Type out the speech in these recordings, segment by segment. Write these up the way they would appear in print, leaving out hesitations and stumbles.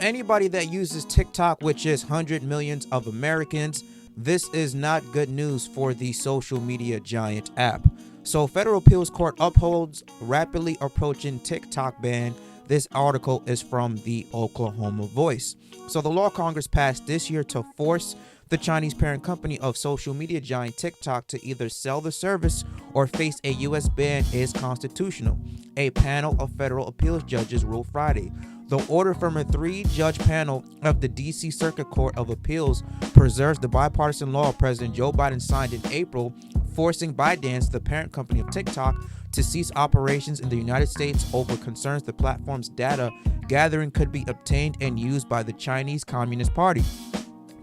anybody that uses TikTok, which is 100 millions of Americans, this is not good news for the social media giant app. So federal appeals court upholds rapidly approaching TikTok ban. This article is from the Oklahoma Voice. So the law Congress passed this year to force the Chinese parent company of social media giant TikTok to either sell the service or face a U.S. ban is constitutional. A panel of federal appeals judges ruled Friday. The order from a 3-judge panel of the D.C. Circuit Court of Appeals preserves the bipartisan law President Joe Biden signed in April, forcing ByteDance, the parent company of TikTok, to cease operations in the United States over concerns the platform's data gathering could be obtained and used by the Chinese Communist Party.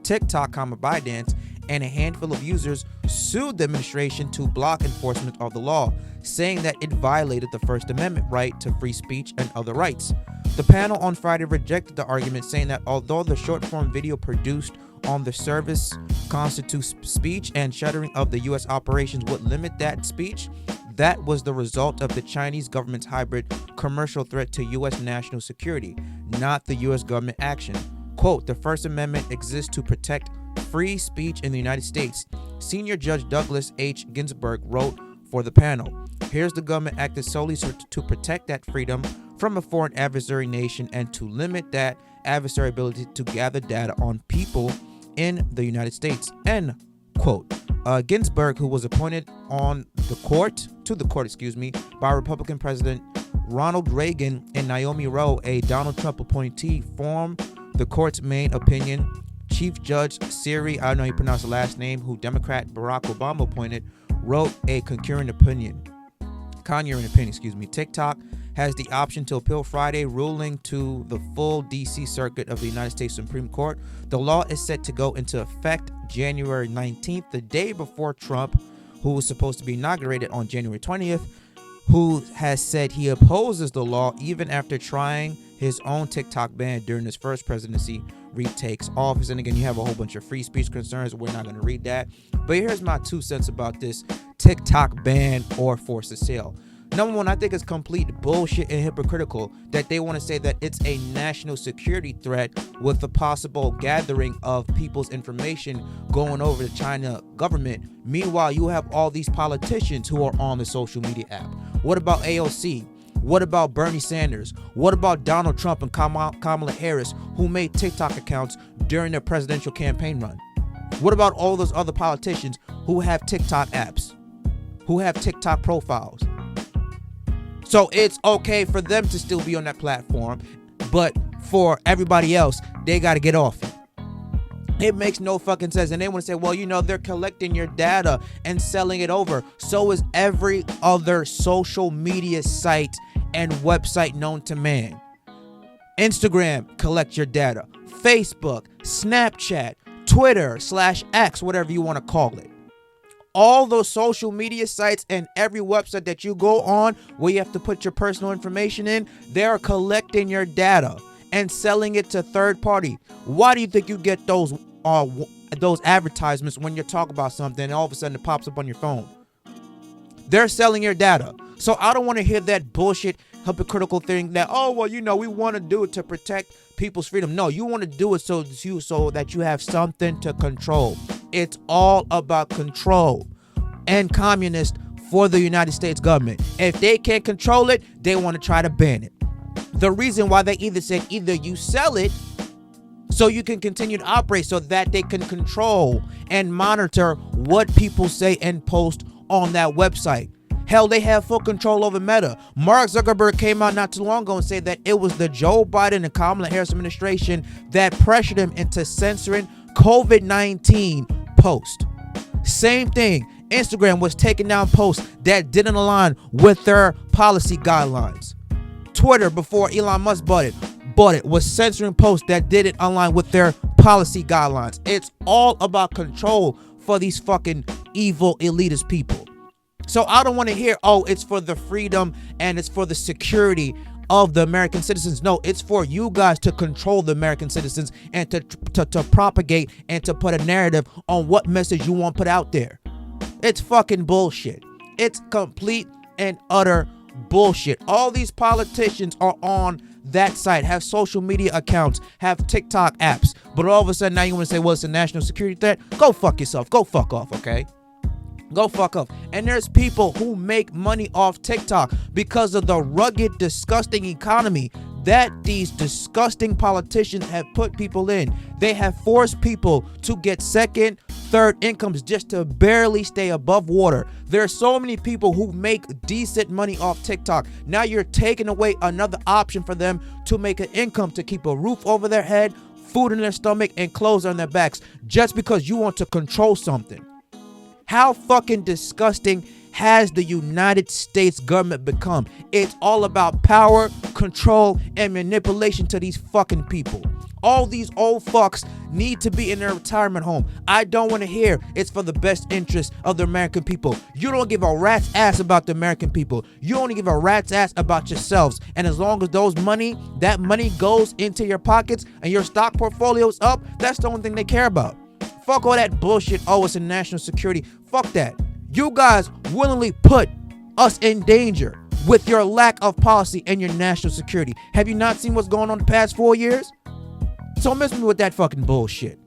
TikTok, ByteDance, and a handful of users sued the administration to block enforcement of the law, saying that it violated the First Amendment right to free speech and other rights. The panel on Friday rejected the argument, saying that although the short-form video produced on the service constitutes speech and shuttering of the U.S. operations would limit that speech, that was the result of the Chinese government's hybrid commercial threat to U.S. national security, not the U.S. government action. Quote, the First Amendment exists to protect free speech in the United States. Senior Judge Douglas H. Ginsburg wrote for the panel. Here's the government acted solely to protect that freedom from a foreign adversary nation and to limit that adversary ability to gather data on people in the United States. End quote. Ginsburg, who was appointed to the court, by Republican President Ronald Reagan and Naomi Rowe, a Donald Trump appointee, formed the court's main opinion. Chief Judge Siri, I don't know how you pronounce the last name, who Democrat Barack Obama appointed, wrote a concurrent opinion. TikTok has the option to appeal Friday ruling to the full D.C. Circuit of the United States Supreme Court. The law is set to go into effect January 19th, the day before Trump, who was supposed to be inaugurated on January 20th, who has said he opposes the law even after trying his own TikTok ban during his first presidency, retakes office. And again, you have a whole bunch of free speech concerns. We're not going to read that. But here's my 2 cents about this TikTok ban or forced sale. Number one, I think it's complete bullshit and hypocritical that they want to say that it's a national security threat with the possible gathering of people's information going over to China government. Meanwhile, you have all these politicians who are on the social media app. What about AOC? What about Bernie Sanders? What about Donald Trump and Kamala Harris, who made TikTok accounts during their presidential campaign run? What about all those other politicians who have TikTok apps, who have TikTok profiles? So it's okay for them to still be on that platform, but for everybody else, they got to get off it. It makes no fucking sense. And they want to say, well, they're collecting your data and selling it over. So is every other social media site and website known to man. Instagram, collect your data. Facebook, Snapchat, Twitter /X, whatever you want to call it. All those social media sites and every website that you go on where you have to put your personal information in, they're collecting your data and selling it to third party. Why do you think you get those advertisements when you're talking about something and all of a sudden it pops up on your phone? They're selling your data. So I don't want to hear that bullshit hypocritical thing that, we want to do it to protect people's freedom. No, you want to do it so that you have something to control. It's all about control and communist for the United States government. If they can't control it, they want to try to ban it. The reason why they either you sell it so you can continue to operate so that they can control and monitor what people say and post on that website. Hell, they have full control over Meta. Mark Zuckerberg came out not too long ago and said that it was the Joe Biden and Kamala Harris administration that pressured him into censoring COVID-19 posts. Same thing. Instagram was taking down posts that didn't align with their policy guidelines. Twitter, before Elon Musk bought it, was censoring posts that didn't align with their policy guidelines. It's all about control for these fucking evil elitist people. So I don't want to hear, it's for the freedom and it's for the security of the American citizens. No, it's for you guys to control the American citizens and to propagate and to put a narrative on what message you want put out there. It's fucking bullshit. It's complete and utter bullshit. All these politicians are on that site, have social media accounts, have TikTok apps, but all of a sudden now you want to say, well, it's a national security threat? Go fuck yourself. Go fuck off, okay? Go fuck off. And there's people who make money off TikTok because of the rugged, disgusting economy that these disgusting politicians have put people in. They have forced people to get second, third incomes just to barely stay above water. There are so many people who make decent money off TikTok. Now you're taking away another option for them to make an income, to keep a roof over their head, food in their stomach, and clothes on their backs, just because you want to control something. How fucking disgusting has the United States government become? It's all about power, control, and manipulation to these fucking people. All these old fucks need to be in their retirement home. I don't want to hear it's for the best interest of the American people. You don't give a rat's ass about the American people. You only give a rat's ass about yourselves. And as long as that money goes into your pockets and your stock portfolio is up, that's the only thing they care about. Fuck all that bullshit. Oh, it's a national security. Fuck that. You guys willingly put us in danger with your lack of policy and your national security. Have you not seen what's going on the past 4 years? So miss me with that fucking bullshit.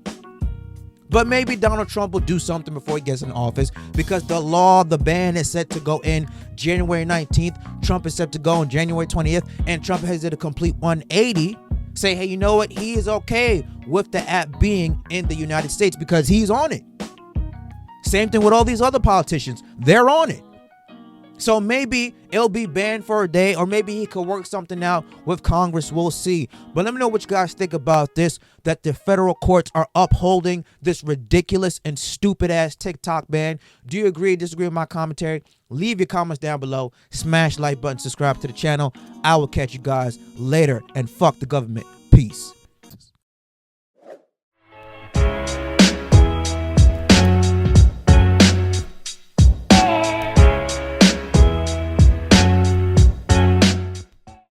But maybe Donald Trump will do something before he gets in office, because the ban is set to go in January 19th. Trump is set to go on January 20th. And Trump has did a complete 180. Say, hey, you know what? He is okay with the app being in the United States because he's on it. Same thing with all these other politicians. They're on it. So maybe it'll be banned for a day, or maybe he could work something out with Congress. We'll see. But let me know what you guys think about this, that the federal courts are upholding this ridiculous and stupid ass TikTok ban. Do you agree or disagree with my commentary? Leave your comments down below. Smash like button, subscribe to the channel. I will catch you guys later, and fuck the government. Peace.